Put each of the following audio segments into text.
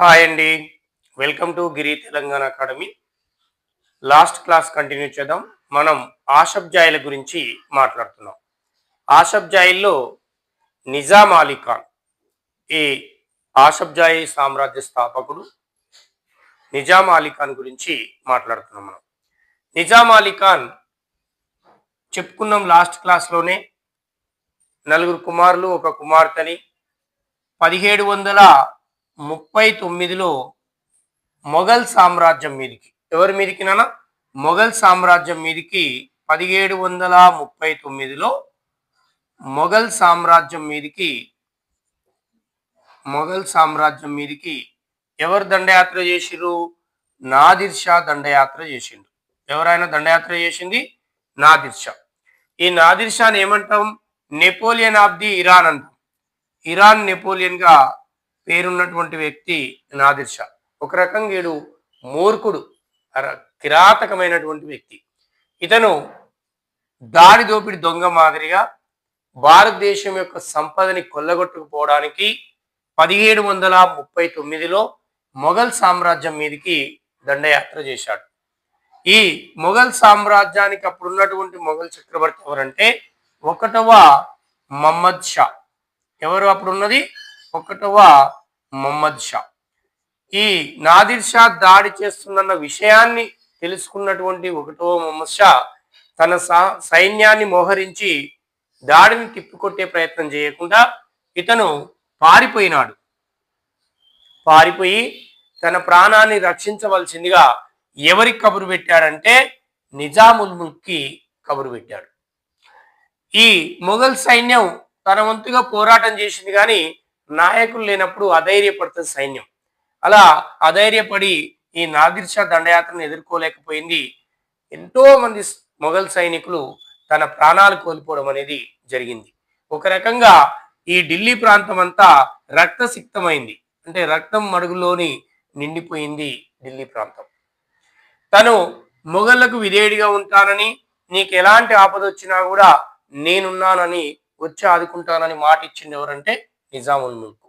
Hi అండి. Welcome to Giri Telangana academy. Last class continue చేద్దాం. మనం ఆషబ్జాయిల గురించి మాట్లాడుతున్నాం. ఆషబ్జాయిల్లో నిజాం అలీ ఖాన్ ఈ ఆషబ్జాయి సామ్రాజ్య స్థాపకుడు నిజాం అలీ ఖాన్ గురించి మాట్లాడుతున్నాం మనం. నిజాం అలీ ఖాన్ చెప్పుకున్నాం లాస్ట్ క్లాస్లోనే. నలుగురు కుమారులు ఒక కుమార్తెని 1739లో మొఘల్ సామ్రాజ్యం మీదికి ఎవరి మీదికి నాన్న మొఘల్ సామ్రాజ్యం మీదికి 1739లో మొఘల్ సామ్రాజ్యం మీదికి ఎవరు దండయాత్ర చేసిర్రు? నాదిర్ షా దండయాత్ర చేసిండు. ఎవరైనా దండయాత్ర చేసింది? నాదిర్ షా. ఈ నాదిర్ షాని ఏమంటాం? నెపోలియన్ ఆఫ్ ది ఇరాన్ అంటాం. ఇరాన్ నెపోలియన్ గా పేరున్నటువంటి వ్యక్తి నాదిర్ షా. ఒక రకంగా వీడు మూర్ఖుడు, కిరాతకమైనటువంటి వ్యక్తి. ఇతను దాడి దోపిడి దొంగ మాదిరిగా భారతదేశం యొక్క సంపదని కొల్లగొట్టుకుపోవడానికి 1739లో మొఘల్ సామ్రాజ్యం మీదకి దండయాత్ర చేశాడు. ఈ మొఘల్ సామ్రాజ్యానికి అప్పుడున్నటువంటి మొఘల్ చక్రవర్తి ఎవరంటే 1వ మహమ్మద్ షా. ఎవరు అప్పుడున్నది? 1వ మహమ్మద్ షా. ఈ నాదిర్ షా దాడి చేస్తున్న విషయాన్ని తెలుసుకున్నటువంటి 1వ మహమ్మద్ షా తన సైన్యాన్ని మోహరించి దాడిని తిప్పికొట్టే ప్రయత్నం చేయకుండా ఇతను పారిపోయి తన ప్రాణాన్ని రక్షించవలసిందిగా ఎవరికి కబురు పెట్టాడంటే నిజాముల్ ముల్క్కి కబురు పెట్టాడు. ఈ మొఘల్ సైన్యం తన వంతుగా పోరాటం చేసింది, కానీ నాయకులు లేనప్పుడు అధైర్యపడుతుంది సైన్యం. అలా అధైర్యపడి ఈ నాదిర్ షా దండయాత్రను ఎదుర్కోలేకపోయింది. ఎంతో మంది మొఘల్ సైనికులు తన ప్రాణాలు కోల్పోవడం అనేది జరిగింది. ఒక రకంగా ఈ ఢిల్లీ ప్రాంతం అంతా రక్తసిక్తమైంది, అంటే రక్తం మడుగులోని నిండిపోయింది ఢిల్లీ ప్రాంతం. తను మొఘళ్లకు విధేయుడిగా ఉంటానని, నీకు ఎలాంటి ఆపద వచ్చినా కూడా నేనున్నానని, వచ్చి ఆదుకుంటానని మాట ఇచ్చింది ఎవరంటే నిజాముల్ ముల్క్.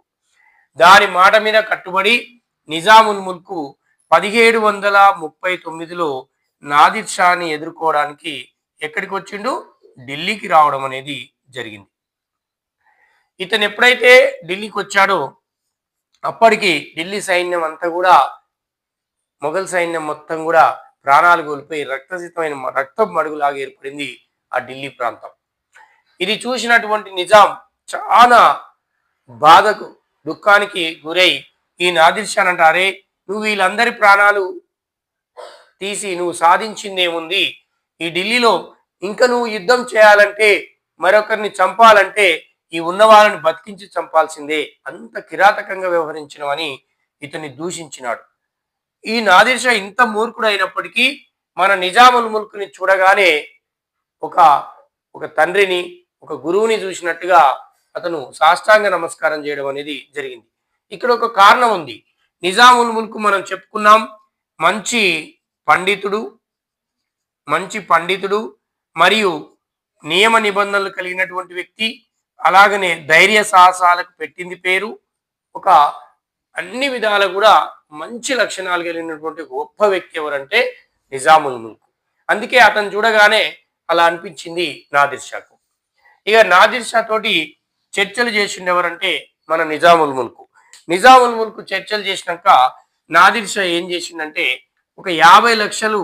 దాని మాట మీద కట్టుబడి నిజాముల్ ముల్క్ 1739లో నాదిర్ షాని ఎదుర్కోవడానికి ఎక్కడికి వచ్చిండు? ఢిల్లీకి రావడం అనేది జరిగింది. ఇతను ఎప్పుడైతే ఢిల్లీకి వచ్చాడో అప్పటికి ఢిల్లీ సైన్యం అంతా కూడా, మొఘల్ సైన్యం మొత్తం కూడా ప్రాణాలు కోల్పోయి రక్తసితమైన రక్తం మడుగులాగా ఏర్పడింది ఆ ఢిల్లీ ప్రాంతం. ఇది చూసినటువంటి నిజాం చాలా బాధకు, దుఃఖానికి గురై ఈ నాదిర్ షా అంటారే, నువ్వు వీళ్ళందరి ప్రాణాలు తీసి నువ్వు సాధించిందేముంది? ఈ ఢిల్లీలో ఇంకా నువ్వు యుద్ధం చేయాలంటే, మరొకరిని చంపాలంటే ఈ ఉన్న వాళ్ళని బతికించి చంపాల్సిందే, అంత కిరాతకంగా వ్యవహరించినవని ఇతన్ని దూషించినాడు. ఈ నాదిర్ షా ఇంత మూర్ఖుడు అయినప్పటికీ మన నిజాముల్ ముల్క్ని చూడగానే ఒక తండ్రిని, ఒక గురువుని చూసినట్టుగా అతను సాష్టాంగ నమస్కారం చేయడం అనేది జరిగింది. ఇక్కడ ఒక కారణం ఉంది. నిజాముల్ ముల్క్ మనం చెప్పుకున్నాం, మంచి పండితుడు మరియు నియమ నిబంధనలు కలిగినటువంటి వ్యక్తి. అలాగనే ధైర్య సాహసాలకు పెట్టింది పేరు. ఒక అన్ని విధాలు కూడా మంచి లక్షణాలు కలిగినటువంటి గొప్ప వ్యక్తి ఎవరంటే నిజాముల్ ముల్క్. అందుకే అతను చూడగానే అలా అనిపించింది నాదిర్ షాకు. ఇక నాదిర్ షా తోటి చర్చలు చేసింది ఎవరంటే మన నిజాముల్ ముల్క్. నిజాముల్ ముల్క్ చర్చలు చేసినాక నాదిర్ షా ఏం చేసిందంటే, ఒక 50 లక్షలు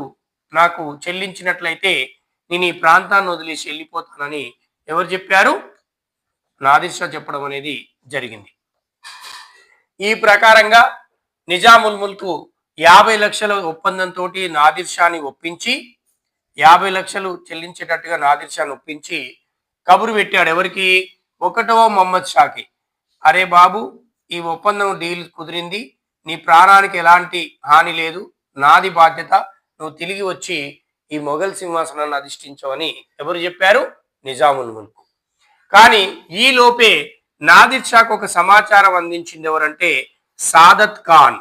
నాకు చెల్లించినట్లయితే నేను ఈ ప్రాంతాన్ని వదిలేసి వెళ్ళిపోతానని ఎవరు చెప్పారు? నాదిర్ షా చెప్పడం అనేది జరిగింది. ఈ ప్రకారంగా నిజాముల్ ముల్క్ 50 లక్షల ఒప్పందంతో నాదిర్ షాని ఒప్పించి, 50 లక్షలు చెల్లించేటట్టుగా నాదిర్ షాని ఒప్పించి కబురు పెట్టాడు. ఎవరికి? 1వ మహమ్మద్ షాకి. అరే బాబు, ఈ ఒప్పందం డీల్ కుదిరింది, నీ ప్రాణానికి ఎలాంటి హాని లేదు, నాది బాధ్యత, నువ్వు తిరిగి వచ్చి ఈ మొఘల్ సింహాసనాన్ని అధిష్ఠించవని ఎవరు చెప్పారు? నిజాముల్ ముల్క్. కానీ ఈ లోపే నాదిర్ షాకు ఒక సమాచారం అందించింది ఎవరంటే సాదత్ ఖాన్.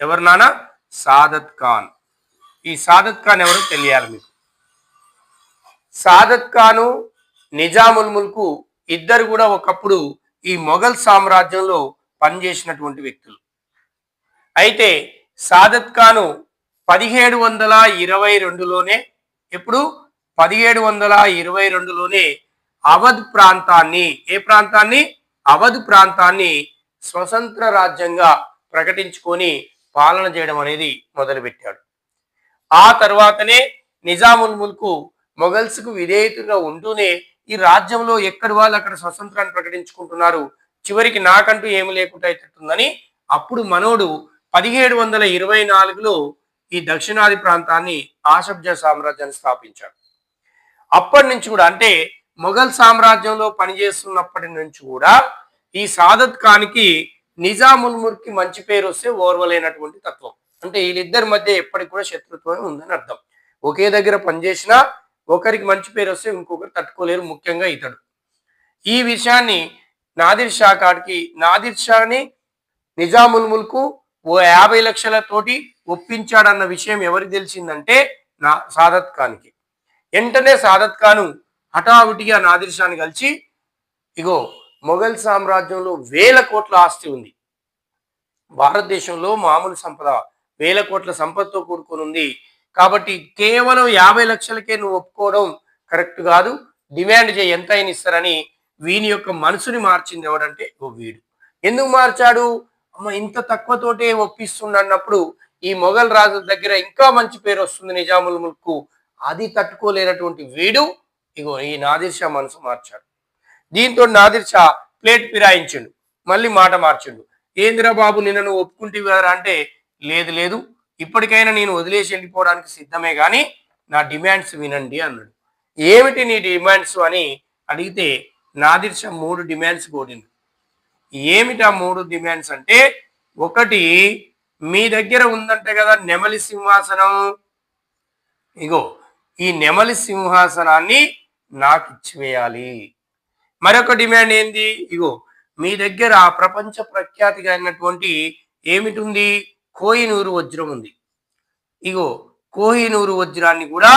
ఎవరు నాన్న? సాదత్ ఖాన్. ఈ సాదత్ ఖాన్ ఎవరు తెలియాలి మీకు. సాదత్ ఖాను, నిజాముల్ ముల్క్ ఇద్దరు కూడా ఒకప్పుడు ఈ మొఘల్ సామ్రాజ్యంలో పనిచేసినటువంటి వ్యక్తులు. అయితే సాదత్ ఖాను 1722లోనే ఎప్పుడు 1722లోనే అవధ్ ప్రాంతాన్ని ఏ ప్రాంతాన్ని అవధ్ ప్రాంతాన్ని స్వతంత్ర రాజ్యంగా ప్రకటించుకొని పాలన చేయడం అనేది మొదలుపెట్టాడు. ఆ తర్వాతనే నిజాముల్ ముల్క్ మొఘల్స్కు విధేయతగా ఉంటూనే ఈ రాజ్యంలో ఎక్కడి వాళ్ళు అక్కడ స్వతంత్రాన్ని ప్రకటించుకుంటున్నారు, చివరికి నాకంటూ ఏమి లేకుండా అవుతుందని అప్పుడు మనోడు 1724లో ఈ దక్షిణాది ప్రాంతాన్ని ఆషబ్జా సామ్రాజ్యాన్ని స్థాపించాడు. అప్పటి నుంచి కూడా అంటే మొఘల్ సామ్రాజ్యంలో పనిచేస్తున్నప్పటి నుంచి కూడా ఈ సాదత్ ఖాన్కి నిజాముల్ ముల్క్కి మంచి పేరు వస్తే ఓర్వలేనటువంటి తత్వం. అంటే వీళ్ళిద్దరి మధ్య ఎప్పటికి కూడా శత్రుత్వమే ఉందని అర్థం. ఒకే దగ్గర పనిచేసినా ఒకరికి మంచి పేరు వస్తే ఇంకొకరు తట్టుకోలేరు, ముఖ్యంగా ఇతడు. ఈ విషయాన్ని నాదిర్ షా కాడికి నాదిర్ షాని నిజాముల్ ముల్క్ ఓ 50 లక్షలతోటి ఒప్పించాడన్న విషయం ఎవరికి తెలిసిందంటే సాదత్ ఖాన్కి. వెంటనే సాదత్ ఖాను హఠావుటిగా నాదిర్ షాని కలిసి, ఇగో మొఘల్ సామ్రాజ్యంలో 1000 కోట్ల ఆస్తి ఉంది, భారతదేశంలో మామూలు సంపద 1000 కోట్ల సంపదతో కూడుకొని ఉంది, కాబట్టి కేవలం 50 లక్షలకే నువ్వు ఒప్పుకోవడం కరెక్ట్ కాదు, డిమాండ్ చేయి, ఎంత అయినా ఇస్తారని వీని యొక్క మనసుని మార్చింది ఎవడంటే వీడు. ఎందుకు మార్చాడు? అమ్మ ఇంత తక్కువతోటే ఒప్పిస్తుండన్నప్పుడు ఈ మొఘల్ రాజు దగ్గర ఇంకా మంచి పేరు వస్తుంది నిజాముల్ ముల్క్, అది తట్టుకోలేనటువంటి వీడు ఇగో ఈ నాదిర్ షా మనసు మార్చాడు. దీంతో నాదిర్ షా ప్లేట్ ఫిరాయించిండు, మళ్ళీ మాట మార్చిండు. ఏందిరా బాబు నిన్న నువ్వు ఒప్పుకుంటే కదా అంటే, లేదు లేదు ఇప్పటికైనా నేను వదిలేసి వెళ్ళిపోవడానికి సిద్ధమే కానీ నా డిమాండ్స్ వినండి అన్నాడు. ఏమిటి నీ డిమాండ్స్ అని అడిగితే నాదిర్ షా 3 డిమాండ్స్ కోడిండు. ఏమిటి ఆ 3 డిమాండ్స్ అంటే, ఒకటి మీ దగ్గర ఉందంటే కదా నెమలి సింహాసనం, ఇగో ఈ నెమలి సింహాసనాన్ని నాకు ఇచ్చివేయాలి. మరొక డిమాండ్ ఏంది, ఇగో మీ దగ్గర ప్రపంచ ప్రఖ్యాతిగా అయినటువంటి ఏమిటి ఉంది, కోహినూరు వజ్రం ఉంది, ఇగో కోహినూరు వజ్రాన్ని కూడా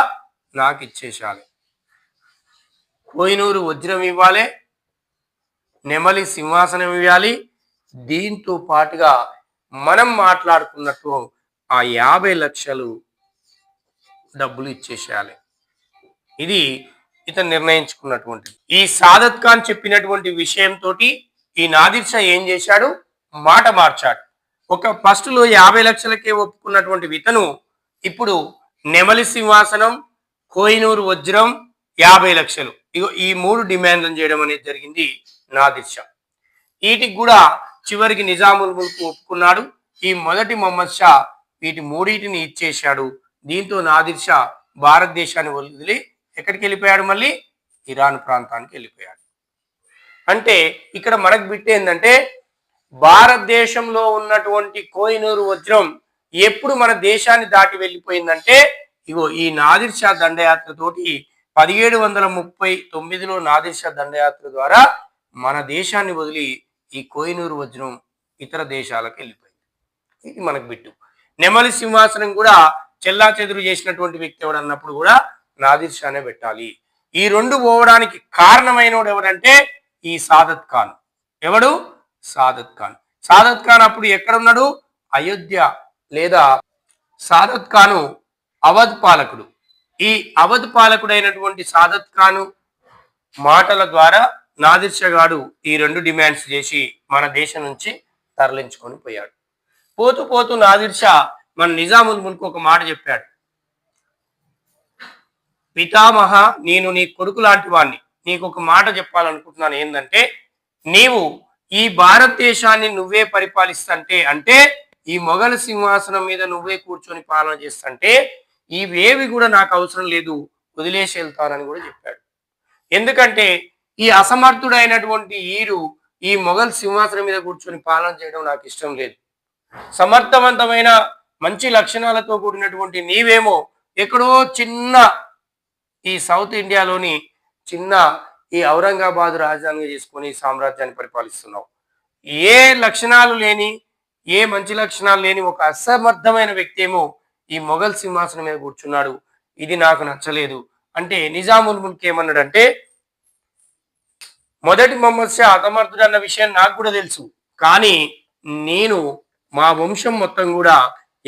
నాకు ఇచ్చేసాలి. కోహినూరు వజ్రం ఇవ్వాలి, నెమలి సింహాసనం ఇవ్వాలి, దీంతో పాటుగా మనం మాట్లాడుకున్నట్టు ఆ 50 లక్షలు డబ్బులు ఇచ్చేసేయాలి. ఇది ఇతను నిర్ణయించుకున్నటువంటిది. ఈ సాదత్ ఖాన్ చెప్పినటువంటి విషయంతో ఈ నాదిర్ షా ఏం చేశాడు, మాట మార్చాడు. ఒక ఫస్ట్లో 50 లక్షలకే ఒప్పుకున్నటువంటి ఇతను ఇప్పుడు నెమలి సింహాసనం, కోహినూరు వజ్రం, 50 లక్షలు, ఇగో ఈ 3 డిమాండ్లను చేయడం అనేది జరిగింది నాదిర్ షా. వీటికి కూడా చివరికి నిజాముల్ ముల్క్ ఒప్పుకున్నాడు. ఈ మొదటి మొహమ్మద్ షా వీటి 3టిని ఇచ్చేశాడు. దీంతో నాదిర్ షా భారతదేశాన్ని వదిలి ఎక్కడికి వెళ్ళిపోయాడు, మళ్ళీ ఇరాన్ ప్రాంతానికి వెళ్ళిపోయాడు. అంటే ఇక్కడ మనకు బిట్ ఏంటంటే, భారతదేశంలో ఉన్నటువంటి కోహినూరు వజ్రం ఎప్పుడు మన దేశాన్ని దాటి వెళ్ళిపోయిందంటే, ఇగో ఈ నాదిర్ షా దండయాత్రతోటి 1739లో నాదిర్ షా దండయాత్ర ద్వారా మన దేశాన్ని వదిలి ఈ కోహినూరు వజ్రం ఇతర దేశాలకు వెళ్ళిపోయింది. ఇది మనకు బిట్టు. నెమలి సింహాసనం కూడా చెల్లా చెదురు చేసినటువంటి వ్యక్తి ఎవడన్నప్పుడు కూడా నాదిర్ షానే పెట్టాలి. ఈ 2 పోవడానికి కారణమైనోడు ఎవడంటే ఈ సాదత్ ఖాన్. ఎవడు? సాదత్ ఖాన్. సాదత్ ఖాన్ అప్పుడు ఎక్కడున్నాడు? అయోధ్య, లేదా సాదత్ ఖాను అవధ్ పాలకుడు. ఈ అవధ్ పాలకుడైనటువంటి సాదత్ ఖాను మాటల ద్వారా నాదిర్ షా గాడు ఈ 2 డిమాండ్స్ చేసి మన దేశం నుంచి తరలించుకొని పోయాడు. పోతూ పోతూ నాదిర్ షా మన నిజాముల్ ముల్క్ ఒక మాట చెప్పాడు, పితామహ నేను నీ కొడుకు లాంటి వాడిని, నీకు ఒక మాట చెప్పాలనుకుంటున్నాను. ఏంటంటే, నీవు ఈ భారతదేశాన్ని నువ్వే పరిపాలిస్తుంటే, అంటే ఈ మొఘల్ సింహాసనం మీద నువ్వే కూర్చొని పాలన చేస్తుంటే ఇవేవి కూడా నాకు అవసరం లేదు, వదిలేసి వెళ్తానని కూడా చెప్పాడు. ఎందుకంటే ఈ అసమర్థుడైనటువంటి ఈ మొఘల్ సింహాసనం మీద కూర్చొని పాలన చేయడం నాకు ఇష్టం లేదు. సమర్థవంతమైన మంచి లక్షణాలతో కూడినటువంటి నీవేమో ఎక్కడో చిన్న ఈ సౌత్ ఇండియాలోని చిన్న ఈ ఔరంగాబాద్ రాజధానిగా చేసుకొని సామ్రాజ్యాన్ని పరిపాలిస్తున్నావు. ఏ లక్షణాలు లేని, ఏ మంచి లక్షణాలు లేని ఒక అసమర్థమైన వ్యక్తి ఏమో ఈ మొఘల్ సింహాసనం మీద కూర్చున్నాడు, ఇది నాకు నచ్చలేదు అంటే నిజాముల్ ముల్క్ ఏమన్నాడంటే, మొదటి మొహమ్మద్ షా అసమర్థుడు అన్న విషయం నాకు కూడా తెలుసు, కానీ నేను మా వంశం మొత్తం కూడా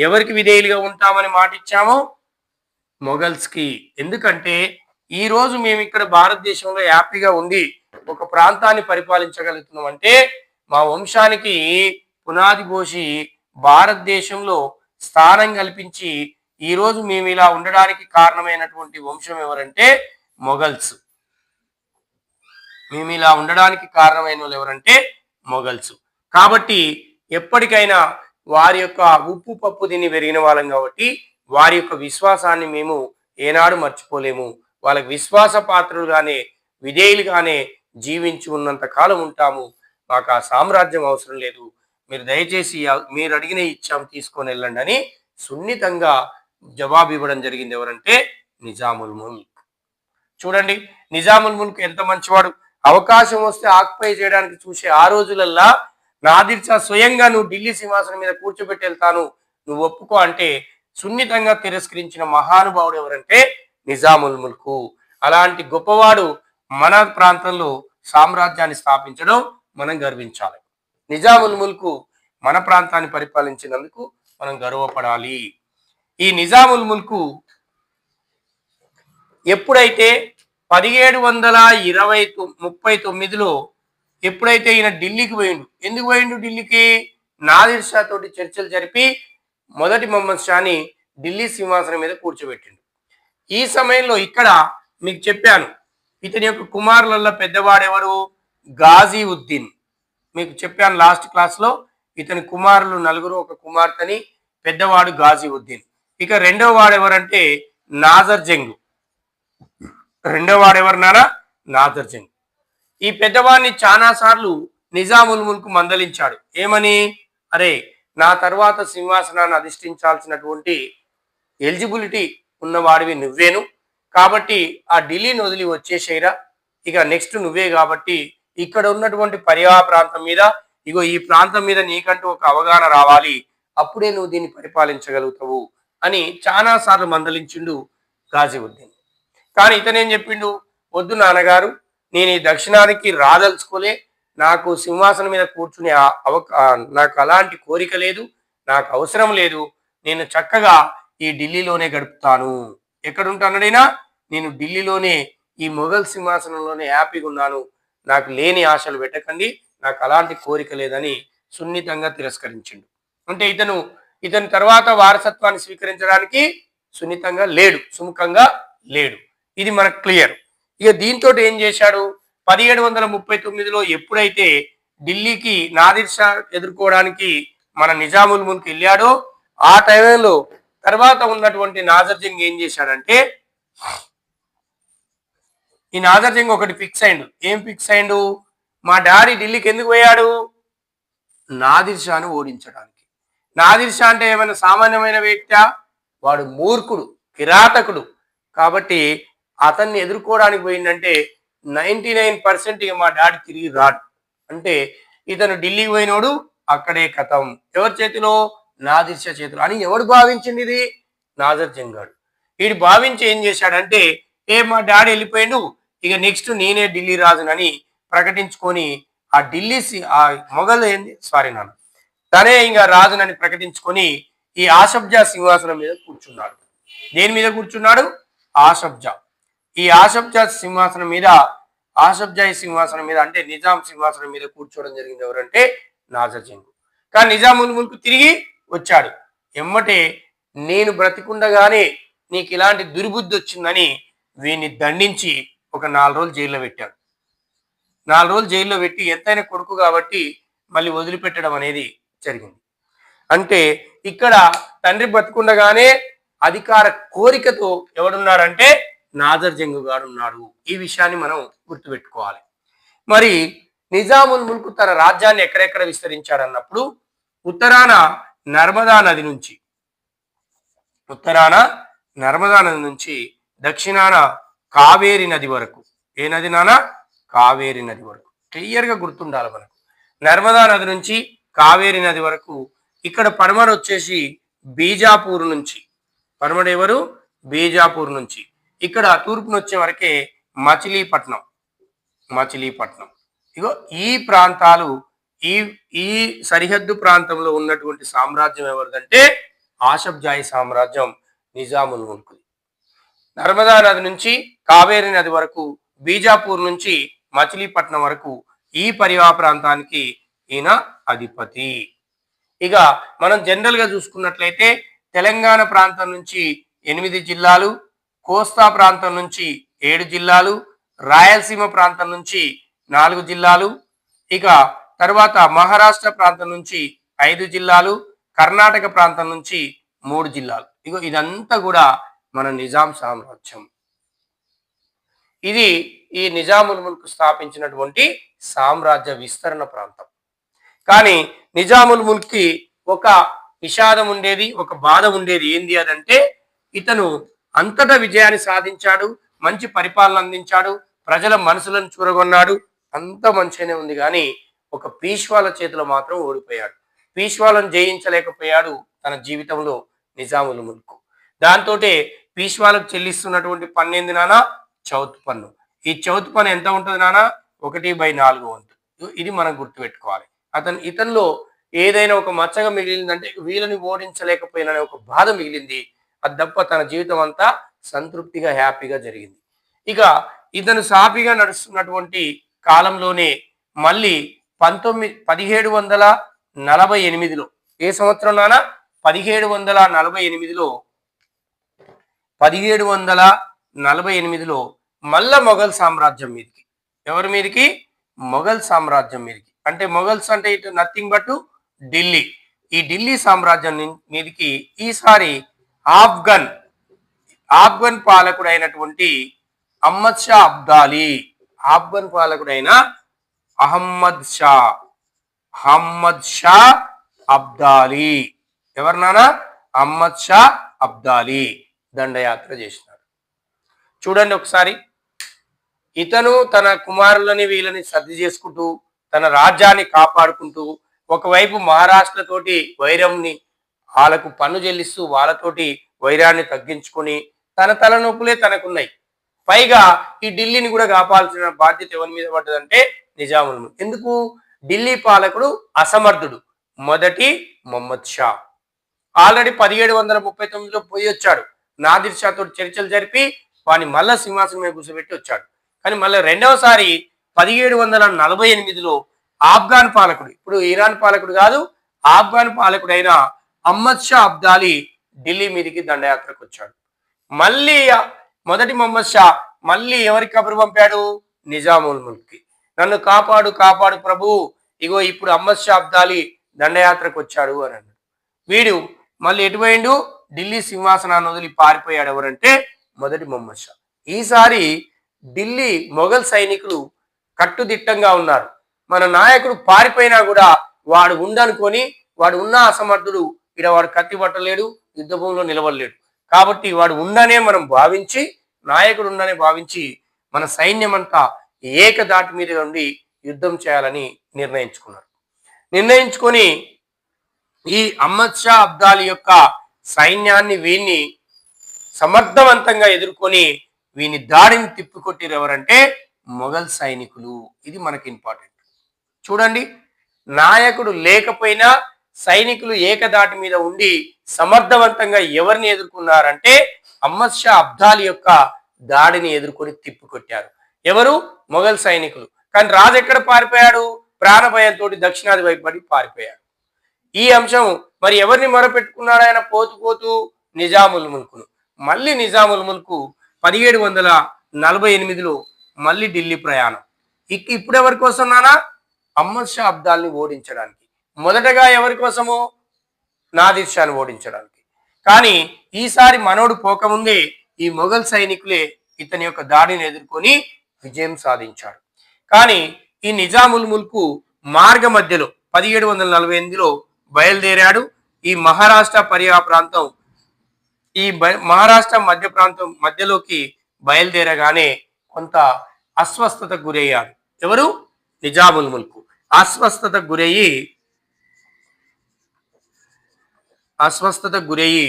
ఎవరికి విధేయులుగా ఉంటామని మాట ఇచ్చామో మొఘల్స్కి. ఎందుకంటే ఈరోజు మేము ఇక్కడ భారతదేశంలో హ్యాపీగా ఉండి ఒక ప్రాంతాన్ని పరిపాలించగలుగుతున్నాం అంటే మా వంశానికి పునాది పోసి భారతదేశంలో స్థానం కల్పించి ఈరోజు మేము ఇలా ఉండడానికి కారణమైనటువంటి వంశం ఎవరంటే మొఘల్స్. మేము ఇలా ఉండడానికి కారణమైన వాళ్ళు ఎవరంటే మొఘల్స్. కాబట్టి ఎప్పటికైనా వారి యొక్క ఉప్పు పప్పు తిని పెరిగిన వాళ్ళం కాబట్టి వారి యొక్క విశ్వాసాన్ని మేము ఏనాడు మర్చిపోలేము. వాళ్ళకి విశ్వాస పాత్రులుగానే విధేయులుగానే జీవించి ఉన్నంత కాలం ఉంటాము. మాకు ఆ సామ్రాజ్యం అవసరం లేదు, మీరు దయచేసి మీరు అడిగిన ఇచ్చాం తీసుకొని వెళ్ళండి అని సున్నితంగా జవాబు ఇవ్వడం జరిగింది. ఎవరంటే నిజాముల్ ముల్క్. చూడండి నిజాముల్ ముల్క్ ఎంత మంచివాడు. అవకాశం వస్తే ఆక్యుపై చేయడానికి చూసే ఆ రోజులల్లా నాదిర్ షా స్వయంగా నువ్వు ఢిల్లీ సింహాసనం మీద కూర్చోబెట్టి వెళ్తాను, నువ్వు ఒప్పుకో అంటే సున్నితంగా తిరస్కరించిన మహానుభావుడు ఎవరంటే నిజాముల్ ముల్క్. అలాంటి గొప్పవాడు మన ప్రాంతంలో సామ్రాజ్యాన్ని స్థాపించడం మనం గర్వించాలి. నిజాముల్ ముల్క్ మన ప్రాంతాన్ని పరిపాలించినందుకు మనం గర్వపడాలి. ఈ నిజాముల్ ముల్క్ ఎప్పుడైతే 1739లో ఎప్పుడైతే ఈయన ఢిల్లీకి పోయిండు, ఎందుకు పోయిండు ఢిల్లీకి? నాదిర్ షా తోటి చర్చలు జరిపి మొదటి మొహమ్మద్ షాని ఢిల్లీ సింహాసనం మీద కూర్చోబెట్టిండు. ఈ సమయంలో ఇక్కడ మీకు చెప్పాను ఇతని యొక్క కుమారులలో పెద్దవాడెవరు? గాజీ ఉద్దీన్. మీకు చెప్పాను లాస్ట్ క్లాస్లో ఇతని కుమారులు నలుగురు, ఒక కుమార్తెని, పెద్దవాడు గాజీ ఉద్దీన్. ఇక రెండవ వాడు ఎవరంటే నాజర్ జంగ్. రెండవ వాడు ఎవరినారా? నాజర్ జంగ్. ఈ పెద్దవాడిని చాలా సార్లు నిజాముల్ ముల్క్ మందలించాడు. ఏమని? అరే నా తర్వాత సింహాసనాన్ని అధిష్ఠించాల్సినటువంటి ఎలిజిబిలిటీ ఉన్నవాడివి నువ్వేను, కాబట్టి ఆ ఢిల్లీని వదిలి వచ్చేసేయరా, ఇక నెక్స్ట్ నువ్వే, కాబట్టి ఇక్కడ ఉన్నటువంటి పర్యావరణ ప్రాంతం మీద ఇగో ఈ ప్రాంతం మీద నీకంటూ ఒక అవగాహన రావాలి, అప్పుడే నువ్వు దీన్ని పరిపాలించగలుగుతావు అని చాలా సార్లు మందలించిండు గాజీ ఉద్దీన్. కానీ ఇతనేం చెప్పిండు? వద్దు నాన్నగారు, నేను ఈ దక్షిణానికి రాదలుచుకోలే, నాకు సింహాసనం మీద కూర్చునే నాకు అలాంటి కోరిక లేదు, నాకు అవసరం లేదు, నేను చక్కగా ఈ ఢిల్లీలోనే గడుపుతాను. ఎక్కడుంటానడైనా నేను ఢిల్లీలోనే ఈ మొఘల్ సింహాసనంలోనే హ్యాపీగా ఉన్నాను, నాకు లేని ఆశలు పెట్టకండి, నాకు అలాంటి కోరిక లేదని సున్నితంగా తిరస్కరించిండు. అంటే ఇతని తర్వాత వారసత్వాన్ని స్వీకరించడానికి సున్నితంగా లేడు, సుముఖంగా లేడు. ఇది మనకు క్లియర్. ఇక దీంతో ఏం చేశాడు? 1739లో ఎప్పుడైతే ఢిల్లీకి నాదిర్ షా ఎదుర్కోవడానికి మన నిజాముల్ ముల్క్ వెళ్ళాడో ఆ టైంలో తర్వాత ఉన్నటువంటి నాజర్ జంగ్ ఏం చేశాడంటే, ఈ నాజర్ జంగ్ ఒకటి ఫిక్స్ అయిండు. ఏం ఫిక్స్ అయిండు? మా డాడీ ఢిల్లీకి ఎందుకు పోయాడు? నాదిర్ షాను ఓడించడానికి. నాదిర్ షా అంటే ఏమైనా సామాన్యమైన వ్యక్తి? వాడు మూర్ఖుడు, కిరాతకుడు. కాబట్టి అతన్ని ఎదుర్కోవడానికి పోయిందంటే 99% ఇక మా డాడీ తిరిగి రాడు. అంటే ఇతను ఢిల్లీకి పోయినోడు అక్కడే కథం. ఎవరి చేతిలో? నాదిర్ షా చేతిలో అని ఎవడు భావించింది? ఇది నాజర్ జంగ్ గాడు. వీడు భావించి ఏం చేశాడంటే, మా డాడీ వెళ్ళిపోయిండు, ఇక నెక్స్ట్ నేనే ఢిల్లీ రాజునని ప్రకటించుకొని ఆ మొఘల్ తనే ఇంకా రాజునని ప్రకటించుకొని ఈ ఆషబ్జా సింహాసనం మీద కూర్చున్నాడు. దేని మీద కూర్చున్నాడు? ఆషబ్జా. ఈ ఆషబ్జా సింహాసనం మీద అంటే నిజాం సింహాసనం మీద కూర్చోవడం జరిగింది. ఎవరంటే నాజర్ జంగ్. కానీ నిజాముల్ ముల్క్ తిరిగి వచ్చాడు. ఎమ్మటే నేను బ్రతికుండగానే నీకు ఇలాంటి దుర్బుద్ధి వచ్చిందని వీడిని దండించి ఒక 4 రోజులు జైల్లో పెట్టాడు. 4 రోజులు జైల్లో పెట్టి ఎంతైనా కొడుకు కాబట్టి మళ్ళీ వదిలిపెట్టడం అనేది జరిగింది. అంటే ఇక్కడ తండ్రి బ్రతికుండగానే అధికార కోరికతో ఎవడున్నాడంటే నాజర్ జంగ్ గారు ఉన్నాడు. ఈ విషయాన్ని మనం గుర్తుపెట్టుకోవాలి. మరి నిజాముల్ ముల్క్ తన రాజ్యాన్ని ఎక్కడెక్కడ విస్తరించాడన్నప్పుడు ఉత్తరాన నర్మదా నది నుంచి దక్షిణాన కావేరి నది వరకు. ఏ నది నానా? కావేరి నది వరకు. క్లియర్గా గుర్తుండాలి మనకు. నర్మదా నది నుంచి కావేరి నది వరకు. ఇక్కడ పడమర వచ్చేసి బీజాపూర్ నుంచి, పడమర ఎవరు? బీజాపూర్ నుంచి. ఇక్కడ తూర్పును వచ్చే వరకే మచిలీపట్నం. ఇగో ఈ ప్రాంతాలు ఈ ఈ సరిహద్దు ప్రాంతంలో ఉన్నటువంటి సామ్రాజ్యం ఎవరిదంటే ఆషబ్జాయి సామ్రాజ్యం, నిజాముల్ ముల్క్. నర్మదా నది నుంచి కావేరీ నది వరకు, బీజాపూర్ నుంచి మచిలీపట్నం వరకు ఈ పరివా ప్రాంతానికి ఈయన అధిపతి. ఇక మనం జనరల్ గా చూసుకున్నట్లయితే తెలంగాణ ప్రాంతం నుంచి 8 జిల్లాలు, కోస్తా ప్రాంతం నుంచి 7 జిల్లాలు, రాయలసీమ ప్రాంతం నుంచి 4 జిల్లాలు, ఇక తర్వాత మహారాష్ట్ర ప్రాంతం నుంచి 5 జిల్లాలు, కర్ణాటక ప్రాంతం నుంచి 3 జిల్లాలు. ఇగో ఇదంతా కూడా మన నిజాం సామ్రాజ్యం. ఇది ఈ నిజాముల్ ముల్క్ స్థాపించినటువంటి సామ్రాజ్య విస్తరణ ప్రాంతం. కానీ నిజాముల్ ముల్క్కి ఒక విషాదం ఉండేది, ఒక బాధ ఉండేది. ఏంది అదంటే ఇతను అంతటా విజయాన్ని సాధించాడు, మంచి పరిపాలన అందించాడు, ప్రజల మనసులను చూరగొన్నాడు, అంత మంచిగానే ఉంది. కానీ ఒక పీష్వాల చేతిలో మాత్రం ఓడిపోయాడు. పీష్వాలను జయించలేకపోయాడు తన జీవితంలో నిజాముల్ ముల్క్. దాంతో పీష్వాలకు చెల్లిస్తున్నటువంటి పన్ను ఏంది నానా? చౌత్ పన్ను. ఈ చౌత్ పన్ను ఎంత ఉంటుంది నానా? 1/4 వంతు. ఇది మనం గుర్తుపెట్టుకోవాలి. ఇతనిలో ఏదైనా ఒక మచ్చగా మిగిలిందంటే వీళ్ళని ఓడించలేకపోయిన ఒక బాధ మిగిలింది. అది తప్ప తన జీవితం అంతా సంతృప్తిగా హ్యాపీగా జరిగింది. ఇక ఇతను సాఫీగా నడుస్తున్నటువంటి కాలంలోనే మళ్ళీ 1748లో, ఏ సంవత్సరం నానా? 1748లో మళ్ళా మొఘల్ సామ్రాజ్యం మీదకి. ఎవరి మీదకి? మొఘల్ సామ్రాజ్యం మీదకి. అంటే మొఘల్స్ అంటే ఇటు నథింగ్ బట్ ఢిల్లీ. ఈ ఢిల్లీ సామ్రాజ్యం మీదకి ఈసారి ఆఫ్ఘన్ పాలకుడు అయినటువంటి అహ్మద్ షా అబ్దాలీ, ఆఫ్ఘన్ పాలకుడైన అహ్మద్ షా అబ్దాలీ. ఎవరు నానా? అహ్మద్ షా అబ్దాలీ దండయాత్ర చేసినాడు. చూడండి ఒకసారి. ఇతను తన కుమారులని వీళ్ళని సర్ది చేసుకుంటూ తన రాజ్యాన్ని కాపాడుకుంటూ ఒకవైపు మహారాష్ట్ర తోటి వైరంని వాళ్ళకు పన్ను చెల్లిస్తూ వాళ్ళతోటి వైరాన్ని తగ్గించుకొని తన తలనొప్పులే తనకున్నాయి. పైగా ఈ ఢిల్లీని కూడా కాపాల్సిన బాధ్యత ఎవరి మీద పడ్డదంటే నిజాముల్ ముల్క్. ఎందుకు? ఢిల్లీ పాలకుడు అసమర్థుడు. మొదటి మొహమ్మద్ షా ఆల్రెడీ 1739లో పోయి వచ్చాడు. నాదిర్ షా తోటి చర్చలు జరిపి వాని మళ్ళా సింహాసనం మీద కూర్చోబెట్టి వచ్చాడు. కానీ మళ్ళీ రెండవసారి 1748లో ఆఫ్ఘన్ పాలకుడు, ఇప్పుడు ఇరాన్ పాలకుడు కాదు, ఆఫ్ఘన్ పాలకుడైన అహ్మద్ షా అబ్దాలీ ఢిల్లీ మీదకి దండయాత్రకు వచ్చాడు. మళ్ళీ మొదటి మొహమ్మద్ షా మళ్ళీ ఎవరికి కబురు పంపాడు? నిజాముల్ ముల్క్. నన్ను కాపాడు కాపాడు ప్రభు, ఇగో ఇప్పుడు అహ్మద్ షా అబ్దాలీ దండయాత్రకు వచ్చాడు అని అన్నాడు. వీడు మళ్ళీ ఎటు పోయిండు? ఢిల్లీ సింహాసనాన్ని వదిలి పారిపోయాడు. ఎవరంటే మొదటి మొహమ్మద్ షా. ఈసారి ఢిల్లీ మొఘల్ సైనికులు కట్టుదిట్టంగా ఉన్నారు. మన నాయకుడు పారిపోయినా కూడా వాడు ఉండనుకొని, వాడు ఉన్న అసమర్థుడు, ఇక్కడ వాడు కత్తి పట్టలేడు, యుద్ధ భూమిలో నిలవలేడు. కాబట్టి వాడు ఉండనే మనం భావించి, నాయకుడు ఉండనే భావించి మన సైన్యం అంతా ఏకదాటి మీద ఉండి యుద్ధం చేయాలని నిర్ణయించుకొని ఈ అహ్మద్ షా అబ్దాలీ యొక్క సైన్యాన్ని వీన్ని సమర్థవంతంగా ఎదుర్కొని వీని దాడిని తిప్పికొట్టిరు ఎవరంటే మొఘల్ సైనికులు. ఇది మనకి ఇంపార్టెంట్. చూడండి, నాయకుడు లేకపోయినా సైనికులు ఏకదాటి మీద ఉండి సమర్థవంతంగా ఎవరిని ఎదుర్కొన్నారంటే అహ్మద్ షా అబ్దాలీ యొక్క దాడిని ఎదుర్కొని తిప్పికొట్టారు. ఎవరు? మొఘల్ సైనికులు. కానీ రాజు ఎక్కడ పారిపోయాడు? ప్రాణభయంతో దక్షిణాది వైపు పడి పారిపోయాడు. ఈ అంశం మరి ఎవరిని మొరపెట్టుకున్నాడు ఆయన? పోతూ నిజాముల్ ముల్క్ను. మళ్ళీ నిజాముల్ ముల్క్ 1748లో మళ్ళీ ఢిల్లీ ప్రయాణం. ఇప్పుడు ఎవరి కోసం నానా? అహ్మద్ షా అబ్దాల్ని ఓడించడానికి. మొదటగా ఎవరి కోసము? నాదిర్ షాను ఓడించడానికి. కానీ ఈసారి మనోడు పోకముందే ఈ మొఘల్ సైనికులే ఇతని యొక్క దాడిని ఎదుర్కొని విజయం సాధించాడు. కానీ ఈ నిజాముల్ ముల్క్ మార్గ మధ్యలో 1748లో బయలుదేరాడు. ఈ మహారాష్ట్ర పరియా ప్రాంతం, ఈ మహారాష్ట్ర మధ్యలోకి బయలుదేరగానే కొంత అస్వస్థతకు గురయ్యాడు. ఎవరు? నిజాముల్ ముల్క్. అస్వస్థతకు గురయ్యి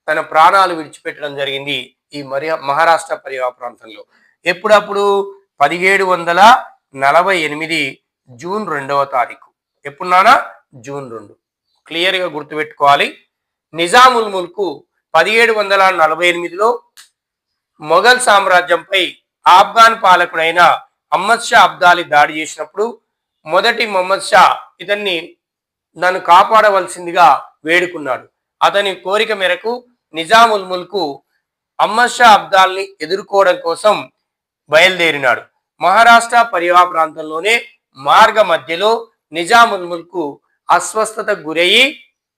తన ప్రాణాలు విడిచిపెట్టడం జరిగింది ఈ మహారాష్ట్ర పరియా ప్రాంతంలో. ఎప్పుడప్పుడు? 1748 జూన్ 2వ తారీఖు. ఎప్పుడు నానా? జూన్ 2. క్లియర్గా గుర్తుపెట్టుకోవాలి. నిజాముల్ ముల్క్ 1748లో మొఘల్ సామ్రాజ్యంపై ఆఫ్ఘాన్ పాలకుడైన అహ్మద్ షా అబ్దాలి దాడి చేసినప్పుడు మొదటి మొహమ్మద్ షా ఇతన్ని నన్ను కాపాడవలసిందిగా వేడుకున్నాడు. అతని కోరిక మేరకు నిజాముల్ ముల్క్ అహ్మద్ షా అబ్దాల్ని ఎదుర్కోవడం కోసం బయలుదేరినాడు. మహారాష్ట్ర పరివాహ ప్రాంతంలోనే మార్గ మధ్యలో నిజాముల్ ముల్క్ అస్వస్థతకు గురయ్యి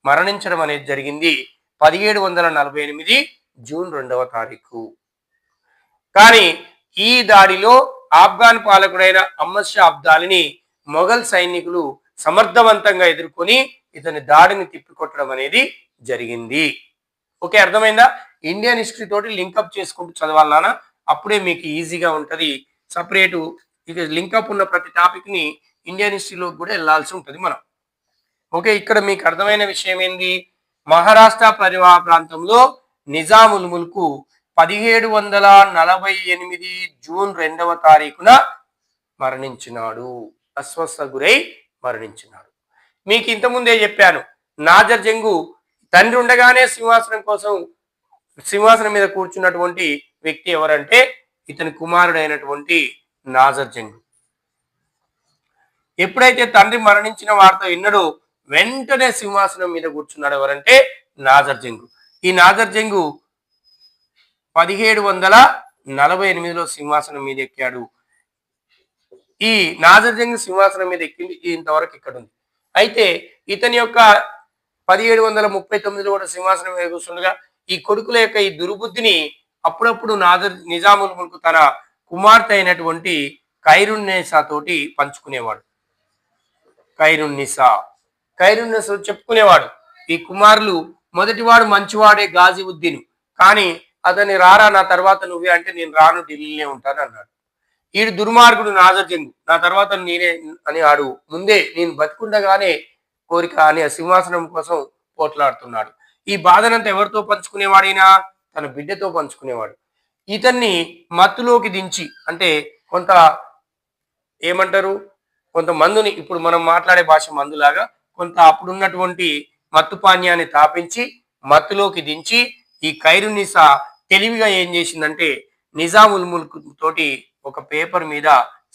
మరణించడం అనేది జరిగింది 1748 జూన్ 2వ తారీఖు. కానీ ఈ దాడిలో ఆఫ్ఘాన్ పాలకుడైన అహ్మద్ షా అబ్దాలిని మొఘల్ సైనికులు సమర్థవంతంగా ఎదుర్కొని ఇతని దాడిని తిప్పికొట్టడం అనేది జరిగింది. ఓకే, అర్థమైందా? ఇండియన్ హిస్టరీ తోటి లింకప్ చేసుకుంటూ చదవాలనా, అప్పుడే మీకు ఈజీగా ఉంటుంది. సపరేటు ఇక లింకప్ ఉన్న ప్రతి టాపిక్ ని ఇండియన్ హిస్టరీలో కూడా వెళ్ళాల్సి ఉంటుంది మనం. ఓకే, ఇక్కడ మీకు అర్థమైన విషయం ఏంది? మహారాష్ట్ర పరివాహ ప్రాంతంలో నిజాముల్ ముల్క్ 1748 జూన్ 2వ తారీఖున మరణించినాడు. అస్వస్థ గురై మరణించినాడు. మీకు ఇంతకుముందే చెప్పాను, నాజర్ జంగు తండ్రి ఉండగానే సింహాసనం మీద కూర్చున్నటువంటి వ్యక్తి ఎవరంటే ఇతని కుమారుడైనటువంటి నాజర్ జంగు. ఎప్పుడైతే తండ్రి మరణించిన వార్త విన్నాడో వెంటనే సింహాసనం మీద కూర్చున్నాడు ఎవరంటే నాజర్ జంగు. ఈ నాజర్ జంగు 1748లో సింహాసనం మీద ఎక్కాడు. ఈ నాజర్ జంగ్ సింహాసనం మీద ఎక్కింది ఇంతవరకు ఇక్కడ ఉంది. అయితే ఇతని యొక్క 1739లో కూడా సింహాసనం మీద కూర్చుండగా ఈ కొడుకుల యొక్క ఈ దుర్బుద్ధిని అప్పుడప్పుడు నిజాముల్ ముల్క్ తన కుమార్తె అయినటువంటి ఖైరున్నీసా తోటి పంచుకునేవాడు. ఖైరున్నీసా చెప్పుకునేవాడు, ఈ కుమారులు మొదటివాడు మంచివాడే గాజివుద్దీన్, కానీ అతన్ని రారా నా తర్వాత నువ్వే అంటే నేను రాను, ఢిల్లీనే ఉంటాను అన్నాడు. ఈడు దుర్మార్గుడు నాజర్ జంగ్, నా తర్వాత నేనే అని ఆడు ముందే నేను బతికుండగానే కోరిక అని సింహాసనం కోసం పోట్లాడుతున్నాడు. ఈ బాధనంతా ఎవరితో పంచుకునేవాడైనా తన బిడ్డతో పంచుకునేవాడు. ఇతన్ని మత్తులోకి దించి, అంటే కొంత ఏమంటారు, కొంత మందుని, ఇప్పుడు మనం మాట్లాడే భాష మందులాగా కొంత అప్పుడున్నటువంటి మత్తు పానీయాన్ని తాపించి మత్తులోకి దించి ఈ ఖైరున్నీసా తెలివిగా ఏం చేసిందంటే నిజాముల్ ముల్క్ తోటి ఒక పేపర్ మీద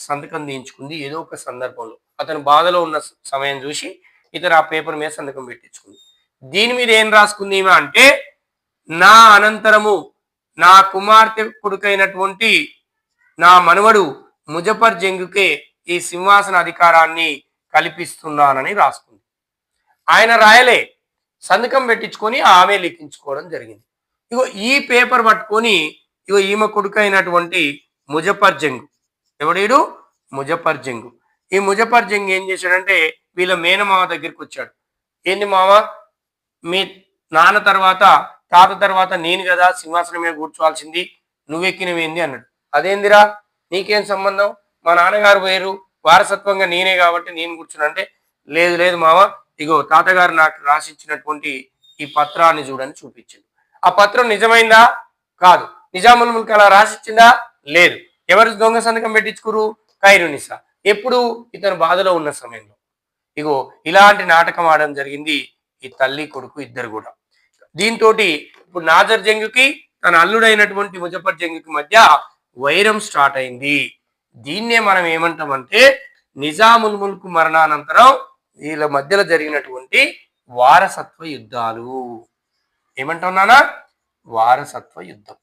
సంతకం తీయించుకుంది. ఏదో ఒక సందర్భంలో అతను బాధలో ఉన్న సమయం చూసి ఇతను ఆ పేపర్ మీద సంతకం పెట్టించుకుంది. దీని మీద ఏం రాసుకుంది అంటే, నా అనంతరము నా కుమార్తె కొడుకైనటువంటి నా మనవడు ముజఫర్ జంగుకే ఈ సింహాసన అధికారాన్ని కల్పిస్తున్నానని రాసుకుంది. ఆయన రాయలే, సంతకం పెట్టించుకొని ఆమె లిఖించుకోవడం జరిగింది. ఇగో ఈ పేపర్ పట్టుకొని ఈమె కొడుకు అయినటువంటి ముజఫర్ జంగ్, ఎవడీడు? ముజఫర్ జంగ్. ఈ ముజఫర్ జంగ్ ఏం చేశాడంటే వీళ్ళ మేనమామ దగ్గరికి వచ్చాడు. ఏంది మామ, మీ నాన్న తర్వాత తాత తర్వాత నేను కదా సింహాసనం మీద కూర్చోవాల్సింది, నువ్వెక్కినవేంది అన్నాడు. అదేందిరా, నీకేం సంబంధం, మా నాన్నగారు వేరు, వారసత్వంగా నేనే కాబట్టి నేను కూర్చున్నా అంటే, లేదు లేదు మామ, ఇగో తాతగారు నాకు రాసిచ్చినటువంటి ఈ పత్రాన్ని చూడని చూపించింది. ఆ పత్రం నిజమైందా? కాదు. నిజాముల్ ముల్క్ అలా రాసిచ్చిందా? లేదు. ఎవరు దొంగ సంతకం పెట్టించుకురు? ఖైరున్నీసా. ఎప్పుడు? ఇతను బాధలో ఉన్న సమయంలో. ఇగో ఇలాంటి నాటకం ఆడడం జరిగింది ఈ తల్లి కొడుకు ఇద్దరు కూడా. దీంతో ఇప్పుడు నాజర్ జంగుకి తన అల్లుడైనటువంటి ముజఫర్ జంగుకి మధ్య వైరం స్టార్ట్ అయింది. దీన్నే మనం ఏమంటామంటే నిజాముల్ ముల్క్ మరణానంతరం వీళ్ళ మధ్యలో జరిగినటువంటి వారసత్వ యుద్ధాలు. ఏమంటున్నానా? వారసత్వ యుద్ధం.